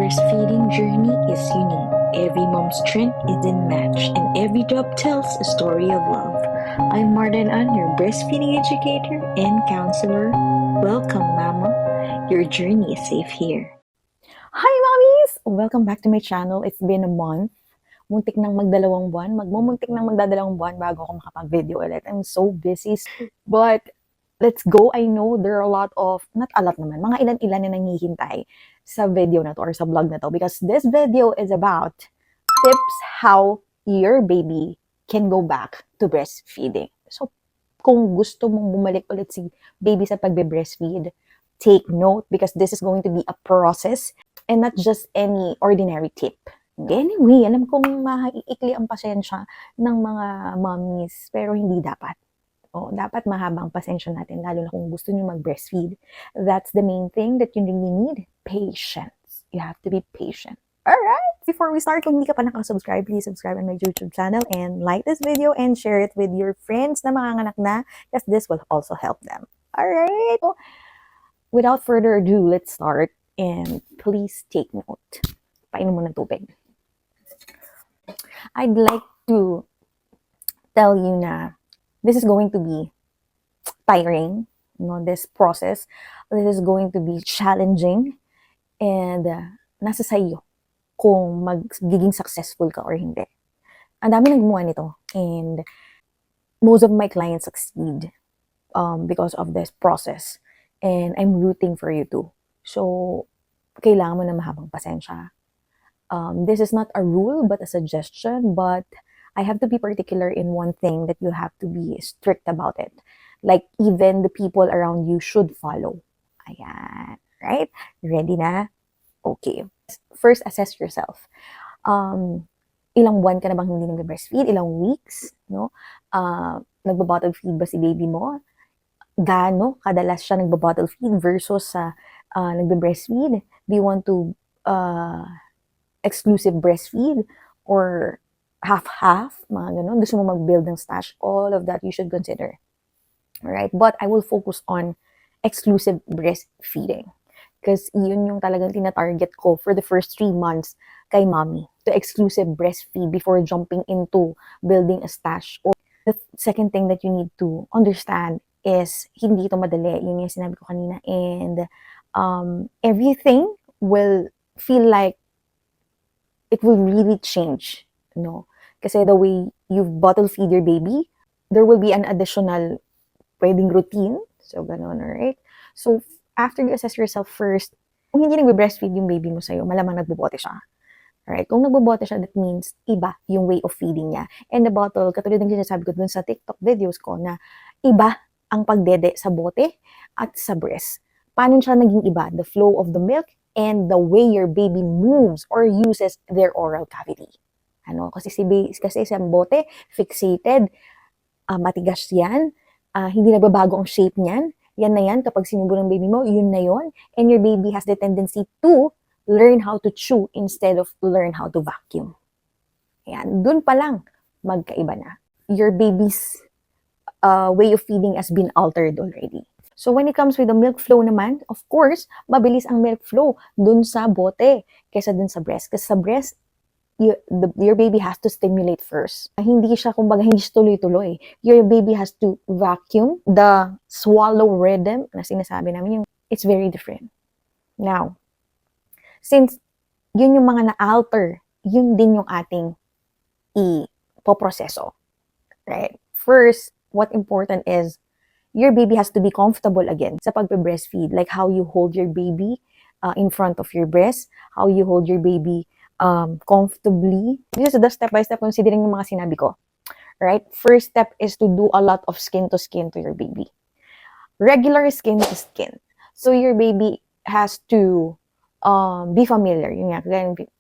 breastfeeding journey is unique. Every mom's strength isn't matched, and every drop tells a story of love. I'm Martin An, your breastfeeding educator and counselor. Welcome, Mama. Your journey is safe here. Hi, mommies! Welcome back to my channel. It's been a month. Muntik nang magdalawang buwan. Magmumuntik nang magdadalawang buwan bago ako makapag-video ulit. I'm so busy. But, let's go. I know there are a lot of, not a lot naman, mga ilan-ilan na nanghihintay sa video na to or sa vlog na to. Because this video is about tips how your baby can go back to breastfeeding. So, kung gusto mong bumalik ulit si baby sa pagbe-breastfeed, take note because this is going to be a process and not just any ordinary tip. Anyway, alam kong maiikli ang pasensya ng mga mommies, pero hindi dapat. Dapat mahaba ang pasensya natin, lalo na kung gusto niyo mag-breastfeed. That's the main thing that you really need, patience. You have to be patient. Alright, before we start, kung hindi ka pa nakasubscribe, please subscribe on my YouTube channel and like this video and share it with your friends na manganganak na because this will also help them. Alright, so, without further ado, let's start and please take note. Painom mo ng tubig. I'd like to tell you na this is going to be tiring, this process. This is going to be challenging and nasa sa iyo kung magiging successful ka or hindi. Ang dami nang gumawa nito and most of my clients succeed because of this process and I'm rooting for you too. So, kailangan mo na mahabang pasensya. This is not a rule but a suggestion, but I have to be particular in one thing that you have to be strict about it. Like even the people around you should follow. Ayan. Right? Ready na? Okay. First, assess yourself. Ilang buwan ka na bang hindi nag-breastfeed? Ilang weeks? No? Nagba-bottle feed ba si baby mo? Gaano kadalas siya nagba-bottle feed versus sa nagbe-breastfeed? Do you want to exclusive breastfeed or half-half, mga ganun. Gusto mo mag-build ng stash, all of that you should consider. Alright? But I will focus on exclusive breastfeeding. Because yun yung talagang tina-target ko for the first 3 months kay mommy. To exclusive breastfeed before jumping into building a stash. Or the second thing that you need to understand is hindi ito madali. Yun yung sinabi ko kanina. And everything will feel like it will really change, Kasi the way you bottle feed your baby, there will be an additional pwedeng routine. So, ganun, alright? So, after you assess yourself first, kung hindi nagbe-breastfeed yung baby mo sa'yo, malamang nagbobote siya. Alright? Kung nagbobote siya, that means iba yung way of feeding niya. And the bottle, katulad ng sinasabi ko dun sa TikTok videos ko, na iba ang pagdede sa bote at sa breast. Paano siya naging iba? The flow of the milk and the way your baby moves or uses their oral cavity. Kasi sa bote, fixated, matigas yan, hindi nagbabago ang shape niyan. Yan na yan, kapag sinubo ng baby mo, yun na yun. And your baby has the tendency to learn how to chew instead of learn how to vacuum. Ayan, dun pa lang, magkaiba na. Your baby's way of feeding has been altered already. So when it comes with the milk flow naman, of course, mabilis ang milk flow dun sa bote kaysa dun sa breast. Kasi sa breast, your baby has to stimulate first. Hindi siya, kumbaga, hindi siya tuloy-tuloy. Your baby has to vacuum. The swallow rhythm na sinasabi namin, it's very different. Now, since yun yung mga na-alter, yun din yung ating ipoproseso. Right? First, what important is, your baby has to be comfortable again sa pagbe-breastfeed. Like how you hold your baby in front of your breast, how you hold your baby comfortably. This is the step-by-step considering yung mga sinabi ko. Right? First step is to do a lot of skin-to-skin to your baby. Regular skin-to-skin. So your baby has to be familiar. Yun nga,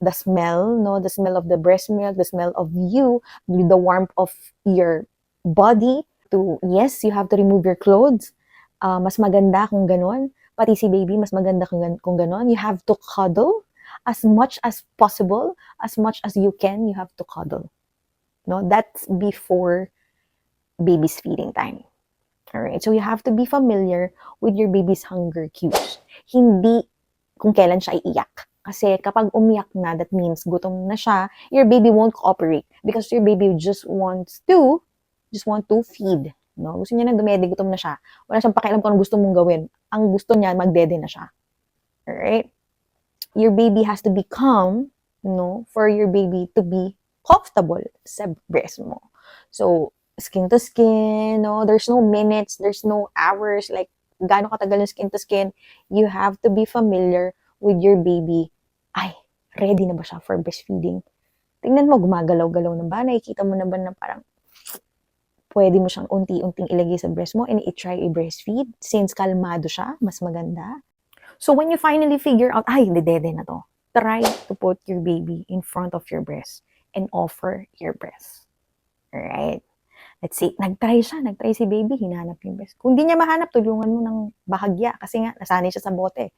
the smell, the smell of the breast milk, the smell of you, the warmth of your body. Yes, you have to remove your clothes. Mas maganda kung ganon. Pati si baby, mas maganda kung ganon. You have to cuddle as much as possible, as much as you can, you have to cuddle. That's before baby's feeding time. Alright, so you have to be familiar with your baby's hunger cues. Hindi kung kailan siya iiyak. Kasi kapag umiyak na, that means gutom na siya, your baby won't cooperate because your baby just want to feed. No? Gusto niya na dumede, gutom na siya. Wala siyang pakialam kung ano gusto mong gawin. Ang gusto niya, magdede na siya. Alright? Your baby has to be calm, for your baby to be comfortable sa breast mo. So, skin to skin, there's no minutes, there's no hours, like, gaano katagal yung skin to skin. You have to be familiar with your baby. Ay, ready na ba siya for breastfeeding? Tingnan mo, gumagalaw-galaw na ba? Nakikita mo na ba na parang pwede mo siyang unti-unting ilagay sa breast mo and i-try i-breastfeed? Since kalmado siya, mas maganda. So when you finally figure out, ay, dede na to, try to put your baby in front of your breast and offer your breast. Alright? Let's see, nagtry si baby, hinanap yung breast. Kung di niya mahanap, tulungan mo ng bahagya kasi nga, nasanay siya sa bote.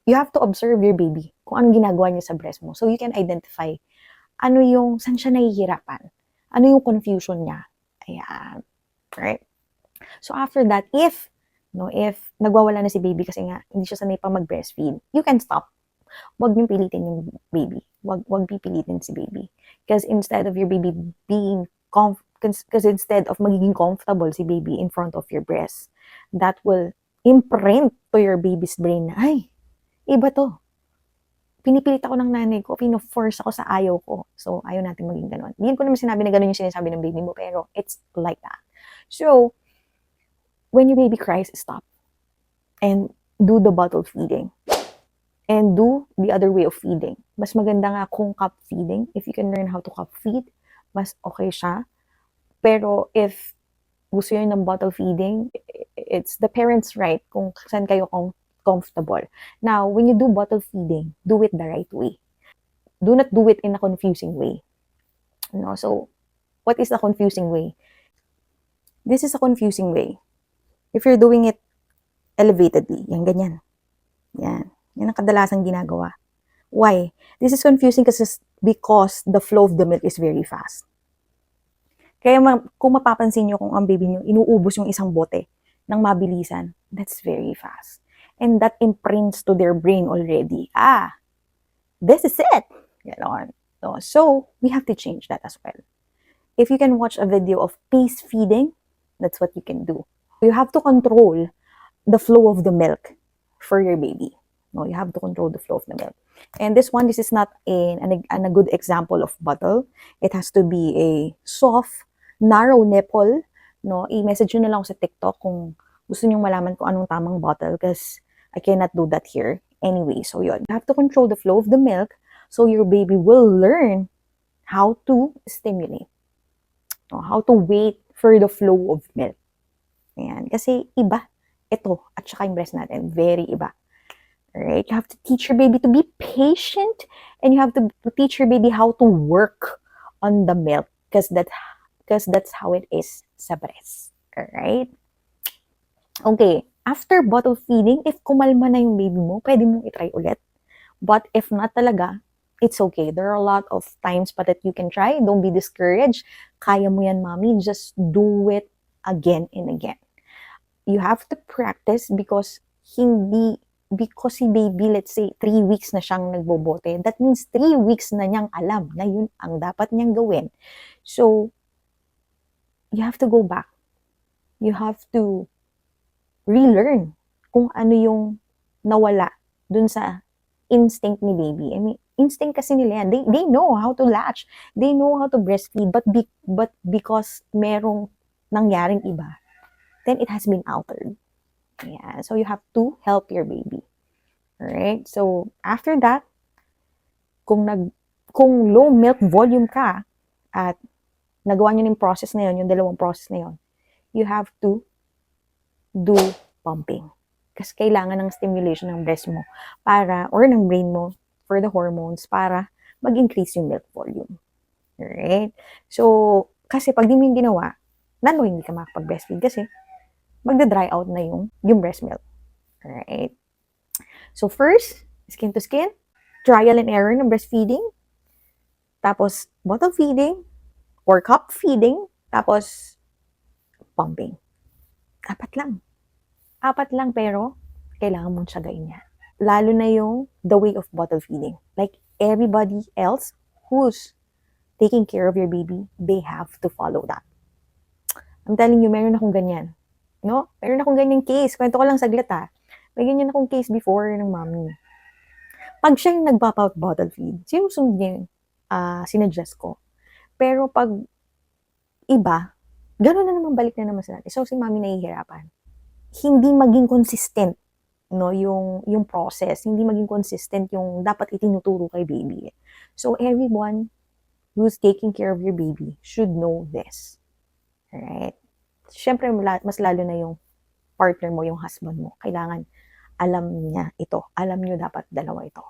You have to observe your baby, kung anong ginagawa niya sa breast mo. So you can identify, saan siya nahihirapan? Ano yung confusion niya? Ayan. Right? So after that, if nagwawala na si baby kasi nga hindi siya sanay pa mag-breastfeed, you can stop. Huwag niyong pilitin yung baby. Huwag pipilitin si baby. Because instead of your baby instead of magiging comfortable si baby in front of your breast, that will imprint to your baby's brain na, ay, iba to. Pinipilit ako ng nanay ko, pino-force ako sa ayaw ko. So, ayaw natin maging ganun. Hindi ko naman sinabi na ganun yung sinasabi ng baby mo, pero it's like that. So, when your baby cries, stop. And do the bottle feeding. And do the other way of feeding. Mas maganda nga kung cup feeding. If you can learn how to cup feed, mas okay siya. Pero if gusto nyo ng bottle feeding, it's the parents' right kung saan kayo comfortable. Now, when you do bottle feeding, do it the right way. Do not do it in a confusing way. So, what is the confusing way? This is a confusing way. If you're doing it elevatedly, yan, ganyan. Yan ang kadalasang ginagawa. Why? This is confusing because the flow of the milk is very fast. Kaya kung mapapansin nyo kung ang baby nyo, inuubos yung isang bote ng mabilisan, that's very fast. And that imprints to their brain already. This is it. So, we have to change that as well. If you can watch a video of pace feeding, that's what you can do. You have to control the flow of the milk for your baby. You have to control the flow of the milk. And this is not a good example of bottle. It has to be a soft, narrow nipple. I-message nyo na lang ako sa TikTok kung gusto nyo malaman kung anong tamang bottle because I cannot do that here. Anyway, so yun. You have to control the flow of the milk so your baby will learn how to stimulate. How to wait for the flow of milk. Ayan. Kasi iba ito at saka yung breast natin. Very iba. Alright? You have to teach your baby to be patient and you have to teach your baby how to work on the milk because that's how it is sa breast. Alright? Okay. After bottle feeding, if kumalma na yung baby mo, pwede mong itry ulit. But if not talaga, it's okay. There are a lot of times pa that you can try. Don't be discouraged. Kaya mo yan, mommy. Just do it again and again. You have to practice because si baby, let's say, 3 weeks na siyang nagbobote, that means 3 weeks na niyang alam na yun ang dapat niyang gawin. So, you have to go back. You have to relearn kung ano yung nawala dun sa instinct ni baby. I mean, instinct kasi nila yan. They know how to latch. They know how to breastfeed. But because merong nangyaring iba, then it has been altered. Yeah, so you have to help your baby. Alright? So, after that, kung low milk volume ka at nagawa nyo yung process na yun, yung dalawang process na yun, you have to do pumping. Kasi kailangan ng stimulation ng breast mo or ng brain mo for the hormones para mag-increase yung milk volume. Alright? So, kasi pag di mo yung ginawa, hindi ka makapag-breastfeed kasi magda-dry out na yung breast milk. Alright? So, first, skin to skin, trial and error ng breastfeeding, tapos bottle feeding, or cup feeding, tapos pumping. Apat lang pero kailangan mong tsagain yan. lalo na yung the way of bottle feeding. Like everybody else who's taking care of your baby, they have to follow that. I'm telling you, meron akong ganyan. No? Meron akong ganyan case. Kwento ko lang saglit ha. May ganyan akong case before ng mommy. Pag siya yung nagpapa bottle feed, sinusunod niya yung sinuggest ko. Pero pag iba, gano'n na naman, balik na naman sa natin. So, si mommy nahihirapan. Hindi maging consistent, no, yung process. Hindi maging consistent yung dapat itinuturo kay baby. So, everyone who's taking care of your baby should know this. Alright? Siyempre, mas lalo na yung partner mo, yung husband mo. Kailangan alam niya ito. Alam niyo dapat dalawa ito.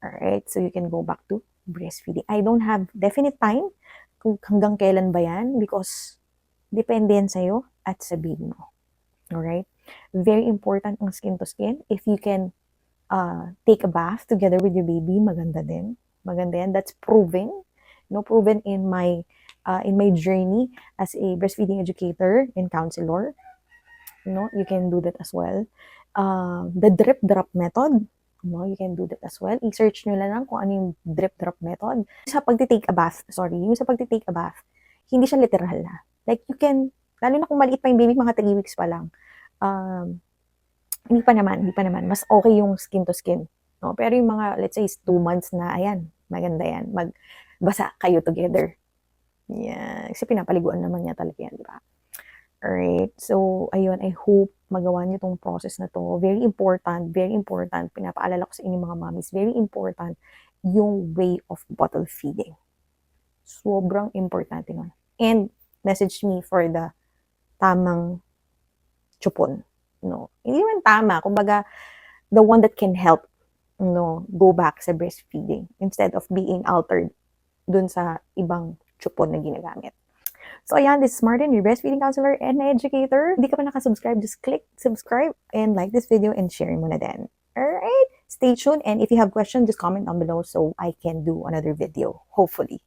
Alright? So, you can go back to breastfeeding. I don't have definite time kung hanggang kailan ba yan because depende yan sa'yo at sa baby mo. Alright? Very important ang skin to skin. If you can take a bath together with your baby, maganda din. Maganda yan. That's proven. No, proven in my journey as a breastfeeding educator and counselor. No, you can do that as well. The drip drop method, no, you can do that as well. I-search nyo lang kung ano yung drip drop method. Sa pagtitake a bath, hindi siya literal na. Like you can, lalo na kung maliit pa yung baby, mga 3 weeks pa lang. Hindi pa naman. Mas okay yung skin to skin. No? Pero yung mga, let's say, 2 months na, ayan, maganda yan. Magbasa kayo together. Yeah. Kasi pinapaliguan naman niya talaga yan, di ba? Alright. So, ayun, I hope magawa niyo tong process na to. Very important. Pinapaalala ko sa inyo mga mommies, very important yung way of bottle feeding. Sobrang importante nun. And, message me for the tamang chupon. No, hindi man tama. Kumbaga, the one that can help, no, go back sa breastfeeding instead of being altered dun sa ibang chupon na ginagamit. So, ayan, this is Martin, your breastfeeding counselor and educator. Hindi ka pa nakasubscribe, just click subscribe and like this video and share mo na din. Alright? Stay tuned, and if you have questions, just comment down below so I can do another video, hopefully.